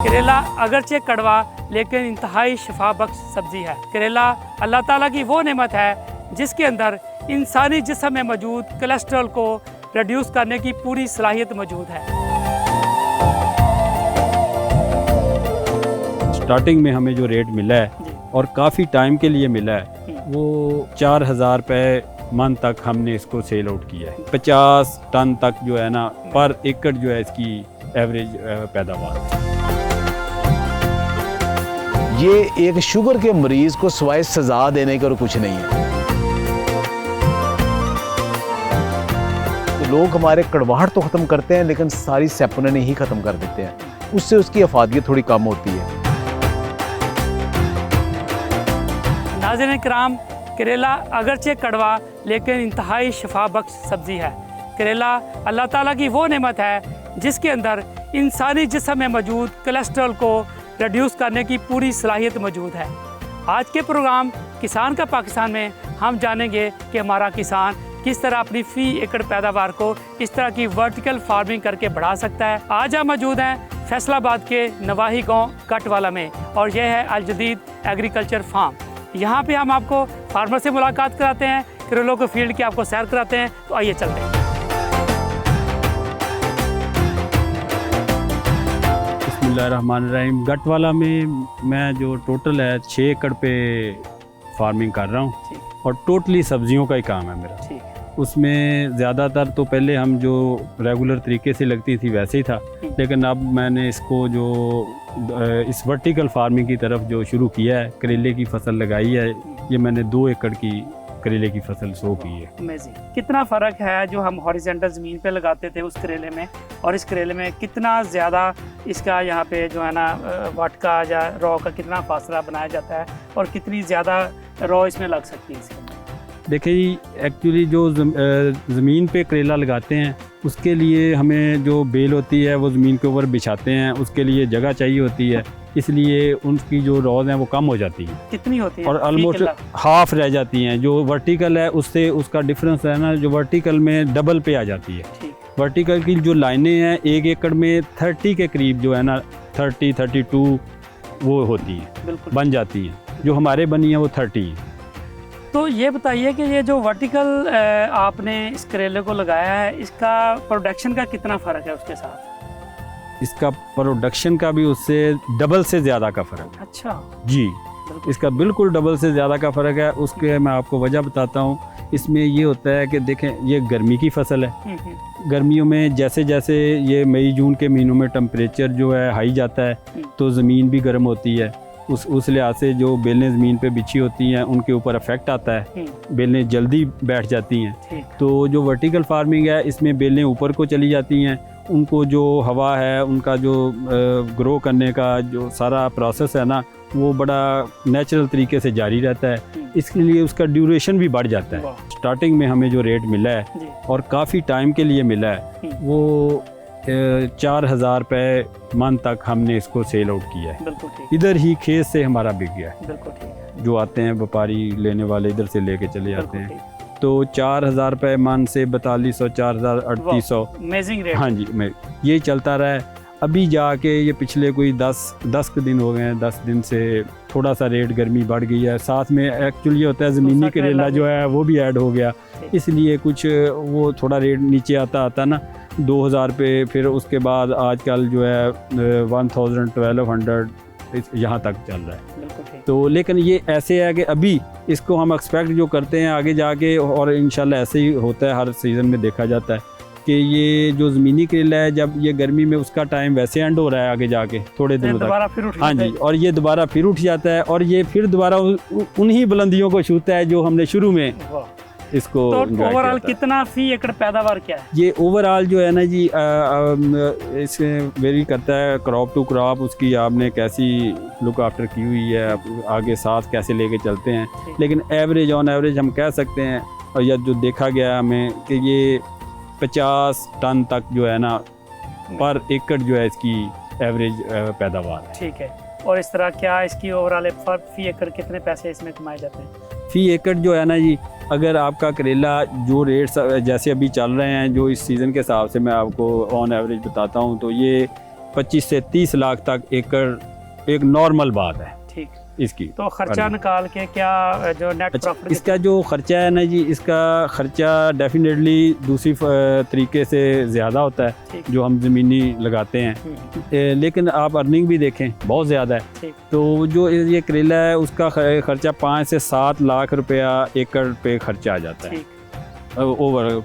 करेला अगरचे कड़वा लेकिन इंतहाई शफा बख्श सब्ज़ी है। करेला अल्लाह ताला की वो नेमत है जिसके अंदर इंसानी जिस्म में मौजूद कोलेस्ट्रॉल को रिड्यूस करने की पूरी सलाहियत मौजूद है। स्टार्टिंग में हमें जो रेट मिला है और काफ़ी टाइम के लिए मिला है वो 4,000 रुपये मन तक हमने इसको सेल आउट किया है। 50 टन तक जो है ना पर एकड़ जो है इसकी एवरेज पैदावार। ये एक शुगर के मरीज को सिवाय सजा देने का और कुछ नहीं है। तो लोग हमारे कड़वाहट तो ख़त्म करते हैं लेकिन सारी सैपने ही ख़त्म कर देते हैं, उससे उसकी अफादियत थोड़ी कम होती है। नाज़रीन किराम, करेला अगरचे कड़वा लेकिन इंतहाई शफा बख्श सब्ज़ी है। करेला अल्लाह ताला की वो नेमत है जिसके अंदर इंसानी जिस्म में मौजूद कोलेस्ट्रॉल को रिड्यूस करने की पूरी सलाहियत मौजूद है। आज के प्रोग्राम किसान का पाकिस्तान में हम जानेंगे कि हमारा किसान किस तरह अपनी फ़ी एकड़ पैदावार को इस तरह की वर्टिकल फार्मिंग करके बढ़ा सकता है। आज हम मौजूद हैं फैसलाबाद के नवाही गांव कटवाला में और यह है अल जदीद एग्रीकल्चर फार्म। यहाँ पे हम आपको फार्मर से मुलाकात कराते हैं, करेलों के फील्ड की आपको सैर कराते हैं। तो आइए चलते हैं। बिस्मिल्लाहिर्रहमानिर्रहीम। गटवाला में मैं जो टोटल है 6 एकड़ पे फार्मिंग कर रहा हूँ और टोटली सब्जियों का ही काम है मेरा। उसमें ज़्यादातर तो पहले हम जो रेगुलर तरीके से लगती थी वैसे ही था, लेकिन अब मैंने इसको जो इस वर्टिकल फार्मिंग की तरफ जो शुरू किया है, करेले की फसल लगाई है। ये मैंने 2 एकड़ की करेले की फसल सो की है। अमेजिंग। कितना फ़र्क है जो हम हॉरिजॉन्टल ज़मीन पे लगाते थे उस करेले में और इस करेले में, कितना ज़्यादा इसका यहाँ पे जो है ना वाटका या रॉ का कितना फासला बनाया जाता है और कितनी ज़्यादा रॉ इसमें लग सकती है इसके? देखिए, एक्चुअली जो ज़मीन पे करेला लगाते हैं उसके लिए हमें जो बेल होती है वो ज़मीन के ऊपर बिछाते हैं, उसके लिए जगह चाहिए होती है, इसलिए उनकी जो रॉज हैं वो कम हो जाती हैं। कितनी होती है? और ऑलमोस्ट हाफ रह जाती हैं। जो वर्टिकल है उससे उसका डिफरेंस है ना, जो वर्टिकल में डबल पे आ जाती है। वर्टिकल की जो लाइनें हैं 1 एकड़ में 30 के करीब जो है ना 32 वो होती हैं, बन जाती हैं। जो हमारे बनी है वो 30 है। तो ये बताइए कि ये जो वर्टिकल आपने इस करेले को लगाया है, इसका प्रोडक्शन का कितना फ़र्क है उसके साथ? इसका प्रोडक्शन का भी उससे डबल से ज़्यादा का फ़र्क है। अच्छा जी, इसका बिल्कुल डबल से ज़्यादा का फ़र्क है। उसके मैं आपको वजह बताता हूँ। इसमें ये होता है कि देखें, ये गर्मी की फसल है। गर्मियों में जैसे जैसे ये मई जून के महीनों में टेम्परेचर जो है हाई जाता है तो ज़मीन भी गर्म होती है। उस लिहाज से जो बेलें ज़मीन पे बिछी होती हैं उनके ऊपर इफेक्ट आता है, बेलें जल्दी बैठ जाती हैं। तो जो वर्टिकल फार्मिंग है इसमें बेलें ऊपर को चली जाती हैं, उनको जो हवा है उनका जो ग्रो करने का जो सारा प्रोसेस है ना वो बड़ा नेचुरल तरीके से जारी रहता है, इसके लिए उसका ड्यूरेशन भी बढ़ जाता है। स्टार्टिंग में हमें जो रेट मिला है और काफ़ी टाइम के लिए मिला है वो 4,000 रुपये मन तक हमने इसको सेल आउट किया है। इधर ही खेत से हमारा बिक गया है। जो आते हैं व्यापारी लेने वाले इधर से लेके चले जाते हैं। तो 4,000 रुपये मन से 4200, 4,000, 3800। हाँ जी, मैं ये चलता रहा है। अभी जाके ये पिछले कोई 10 दिन हो गए हैं, 10 दिन से थोड़ा सा रेट गर्मी बढ़ गई है। साथ में एक्चुअली होता है ज़मीनी करेला जो है वो भी ऐड हो गया, इसलिए कुछ वो थोड़ा रेट नीचे आता ना 2,000 पे, फिर उसके बाद आजकल जो है 1,000, 1,200 यहाँ तक चल रहा है। तो लेकिन ये ऐसे है कि अभी इसको हम एक्सपेक्ट जो करते हैं आगे जाके, और इंशाल्लाह ऐसे ही होता है, हर सीज़न में देखा जाता है कि ये जो ज़मीनी करेला है जब ये गर्मी में उसका टाइम वैसे एंड हो रहा है आगे जाके थोड़े दिनों तक। हाँ जी, और ये दोबारा फिर उठ जाता है और ये फिर दोबारा उन्हीं बुलंदियों को छूता है जो हमने शुरू में इसको। तो ओवरऑल कितना फ़ी एकड़ पैदावार क्या है? ये ओवरऑल जो है ना जी इससे वेरी करता है क्रॉप टू क्रॉप, उसकी आपने कैसी लुक आफ्टर की हुई है, आगे साथ कैसे लेके चलते हैं। लेकिन एवरेज ऑन एवरेज हम कह सकते हैं, और यह जो देखा गया हमें कि ये 50 टन तक जो है ना पर एकड़ जो है इसकी एवरेज पैदावार है। ठीक है। और इस तरह क्या इसकी ओवरऑल फ़ी एकड़ कितने पैसे इसमें कमाए जाते हैं? फ़ी एकड़ जो है ना जी, अगर आपका करेला जो रेट्स जैसे अभी चल रहे हैं, जो इस सीज़न के हिसाब से मैं आपको ऑन एवरेज बताता हूँ, तो ये 25 से 30 लाख तक एकड़ एक नॉर्मल बात है ठीक। इसकी। तो खर्चा निकाल के क्या जो नेट प्रॉफिट इसका जो खर्चा है ना जी, इसका खर्चा डेफिनेटली दूसरी तरीके से ज़्यादा होता है जो हम ज़मीनी लगाते हैं, लेकिन आप अर्निंग भी देखें बहुत ज़्यादा है। तो जो ये करेला है उसका खर्चा 5 से 7 लाख रुपया एकड़ पे खर्चा आ जाता है। ओवर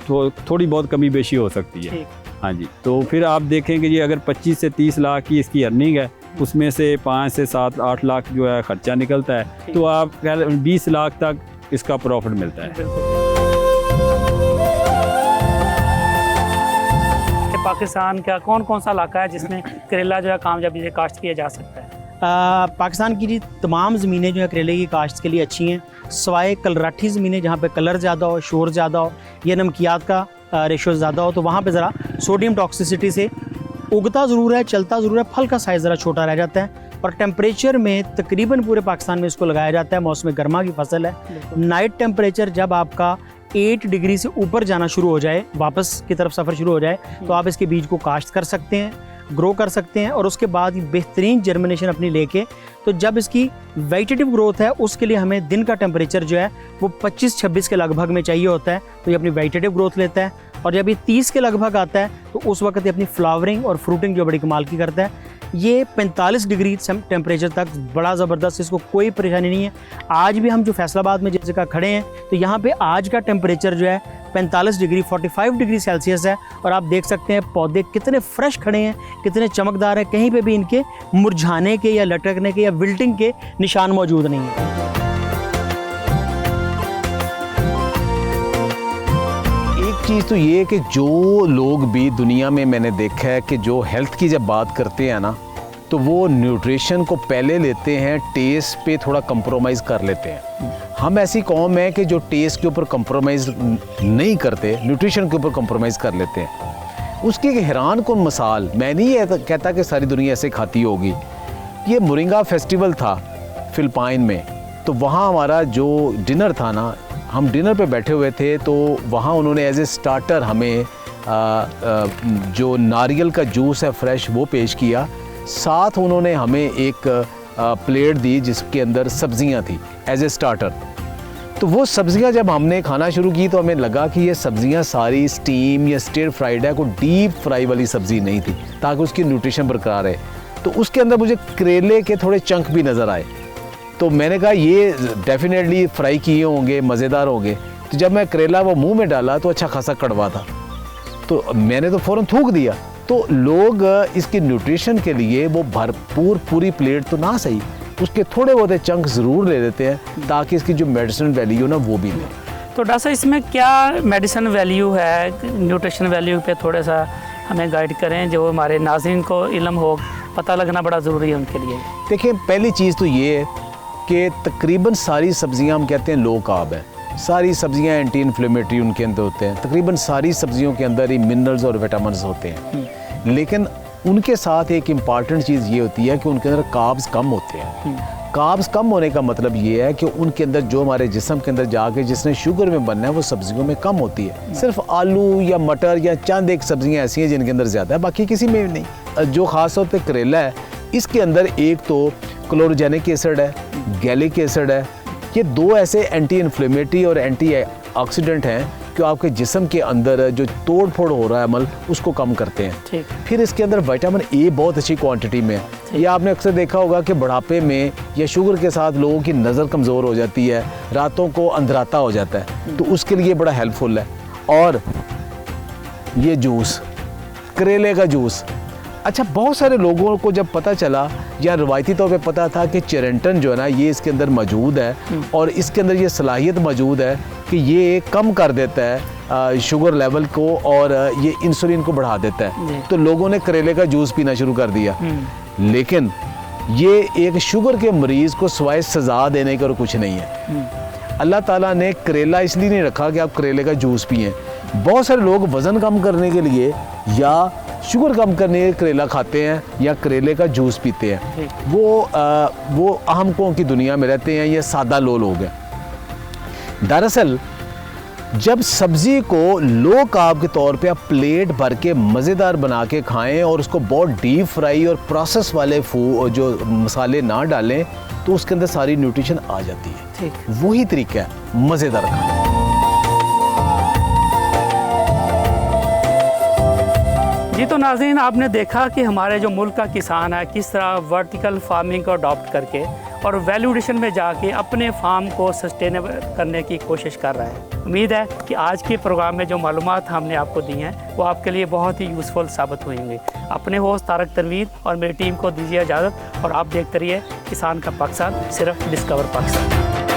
थोड़ी बहुत कमी बेशी हो सकती है। हाँ जी, तो फिर आप देखें कि ये अगर 25 से 30 लाख की इसकी अर्निंग है, उसमें से 5 से 7-8 लाख जो है खर्चा निकलता है, तो आप 20 लाख तक इसका प्रॉफिट मिलता है। पाकिस्तान का कौन कौन सा इलाका है जिसमें करेला जो है कामयाबी से काश्त किया जा सकता है? पाकिस्तान की तमाम ज़मीनें जो है करेले की काश्त के लिए अच्छी हैं, सवाए कलराठी ज़मीनें जहाँ पे कलर ज़्यादा हो, शोर ज़्यादा हो या नमकियात का रेशो ज़्यादा हो, तो वहाँ पे ज़रा सोडियम टॉक्सिसिटी से उगता ज़रूर है, चलता ज़रूर है, फल का साइज़ ज़रा छोटा रह जाता है। और टेम्परेचर में तकरीबन पूरे पाकिस्तान में इसको लगाया जाता है, मौसम गर्मा की फसल है। नाइट टेम्परेचर जब आपका 8 डिग्री से ऊपर जाना शुरू हो जाए, वापस की तरफ सफ़र शुरू हो जाए, तो आप इसके बीज को काश्त कर सकते हैं, ग्रो कर सकते हैं और उसके बाद बेहतरीन जर्मिनेशन अपनी लेके, तो जब इसकी वेजिटेटिव ग्रोथ है उसके लिए हमें दिन का टेम्परेचर जो है वो 25-26 के लगभग में चाहिए होता है, तो ये अपनी वेजिटेटिव ग्रोथ लेता है। और जब ये 30 के लगभग आता है तो उस वक्त ये अपनी फ्लावरिंग और फ्रूटिंग जो बड़ी कमाल की करता है। ये 45 डिग्री टेम्परेचर तक बड़ा ज़बरदस्त, इसको कोई परेशानी नहीं है। आज भी हम जो फैसलाबाद में जिस जगह खड़े हैं तो यहाँ पे आज का टेम्परेचर जो है 45 डिग्री 45 डिग्री सेल्सियस है, और आप देख सकते हैं पौधे कितने फ्रेश खड़े हैं, कितने चमकदार हैं, कहीं पे भी इनके मुरझाने के या लटकने के या विल्टिंग के निशान मौजूद नहीं है। एक चीज़ तो ये है कि जो लोग भी दुनिया में मैंने देखा है कि जो हेल्थ की जब बात करते हैं ना, तो वो न्यूट्रिशन को पहले लेते हैं, टेस्ट पे थोड़ा कंप्रोमाइज़ कर लेते हैं। हम ऐसी कौम है कि जो टेस्ट के ऊपर कंप्रोमाइज़ नहीं करते, न्यूट्रिशन के ऊपर कंप्रोमाइज़ कर लेते हैं। उसकी एक हैरान कौन मिसाल, मैं नहीं कहता कि सारी दुनिया ऐसे खाती होगी। ये मोरिंगा फेस्टिवल था फिलिपाइन में, तो वहाँ हमारा जो डिनर था ना, हम डिनर पे बैठे हुए थे, तो वहाँ उन्होंने एज ए स्टार्टर हमें जो नारियल का जूस है फ्रेश वो पेश किया, साथ उन्होंने हमें एक प्लेट दी जिसके अंदर सब्जियां थी एज ए स्टार्टर। तो वो सब्जियां जब हमने खाना शुरू की तो हमें लगा कि ये सब्जियां सारी स्टीम या स्टिर फ्राइड है, कोई डीप फ्राई वाली सब्ज़ी नहीं थी, ताकि उसकी न्यूट्रिशन बरकरार रहे। तो उसके अंदर मुझे करेले के थोड़े चंक भी नज़र आए, तो मैंने कहा ये डेफिनेटली फ्राई किए होंगे, मज़ेदार होंगे। तो जब मैं करेला वो मुंह में डाला तो अच्छा खासा कड़वा था, तो मैंने तो फ़ौरन थूक दिया। तो लोग इसके न्यूट्रिशन के लिए वो भरपूर पूरी प्लेट तो ना सही, उसके थोड़े बहुत चंक ज़रूर ले लेते हैं, ताकि इसकी जो मेडिसिन वैल्यू ना वो भी ले। तो डॉक्टर साहब इसमें क्या मेडिसिन वैल्यू है, न्यूट्रिशन वैल्यू पे थोड़ा सा हमें गाइड करें, जो हमारे नाज़रीन को इल्म हो, पता लगना बड़ा ज़रूरी है उनके लिए। देखिए, पहली चीज़ तो ये है कि तकरीबन सारी सब्जियां हम कहते हैं लो कार्ब है, सारी सब्जियां एंटी इन्फ्लेमेटरी उनके अंदर होते हैं, तकरीबन सारी सब्जियों के अंदर ही मिनरल्स और विटामिन्स होते हैं। लेकिन उनके साथ एक इम्पॉर्टेंट चीज़ ये होती है कि उनके अंदर कार्ब्स कम होते हैं। कार्ब्स कम होने का मतलब ये है कि उनके अंदर जो हमारे जिस्म के अंदर जाके जिसने शुगर में बनना है वो सब्जियों में कम होती है। सिर्फ आलू या मटर या चंद एक सब्जियां ऐसी हैं जिनके अंदर ज़्यादा है, बाकी किसी में नहीं। जो ख़ास तौर पे करेला है, इसके अंदर एक तो क्लोरोजेनिक एसिड है, गैलिक एसिड है, ये दो ऐसे एंटी इन्फ्लेमेटरी और एंटी ऑक्सीडेंट हैं कि आपके जिस्म के अंदर जो तोड़ फोड़ हो रहा है अमल उसको कम करते हैं। फिर इसके अंदर विटामिन ए बहुत अच्छी क्वांटिटी में है। ये आपने अक्सर देखा होगा कि बुढ़ापे में या शुगर के साथ लोगों की नज़र कमज़ोर हो जाती है, रातों को अंधराता हो जाता है, तो उसके लिए बड़ा हेल्पफुल है। और ये जूस, करेले का जूस, अच्छा बहुत सारे लोगों को जब पता चला या रवायती तौर पे पता था कि चेरेंटन जो है ना ये इसके अंदर मौजूद है और इसके अंदर ये सलाहियत मौजूद है कि ये कम कर देता है शुगर लेवल को और ये इंसुलिन को बढ़ा देता है, तो लोगों ने करेले का जूस पीना शुरू कर दिया। लेकिन ये एक शुगर के मरीज़ को सिवाय सज़ा देने का और कुछ नहीं है। अल्लाह ताला ने करेला इसलिए नहीं रखा कि आप करेले का जूस पिएं। बहुत सारे लोग वज़न कम करने के लिए या शुगर कम करने के लिए करेला खाते हैं या करेले का जूस पीते हैं। वो अहमकों की दुनिया में रहते हैं, ये सादा लोग हैं। दरअसल जब सब्जी को लो कार्ब के तौर पे आप प्लेट भर के मज़ेदार बना के खाएं और उसको बहुत डीप फ्राई और प्रोसेस वाले जो मसाले ना डालें तो उसके अंदर सारी न्यूट्रिशन आ जाती है। ठीक। वही तरीका है मज़ेदार खाने का। जी तो नाज़रीन, आपने देखा कि हमारे जो मुल्क का किसान है किस तरह वर्टिकल फार्मिंग को अडॉप्ट करके और वैल्यू एडिशन में जाके अपने फार्म को सस्टेनेबल करने की कोशिश कर रहा है। उम्मीद है कि आज के प्रोग्राम में जो मालूमात हमने आपको दी हैं वो आपके लिए बहुत ही यूज़फुल साबित होंगे। अपने होस्ट तारक तनवीर और मेरी टीम को दीजिए इजाज़त और आप देखते रहिए किसान का पाकिस्तान, सिर्फ डिस्कवर पाकिस्तान।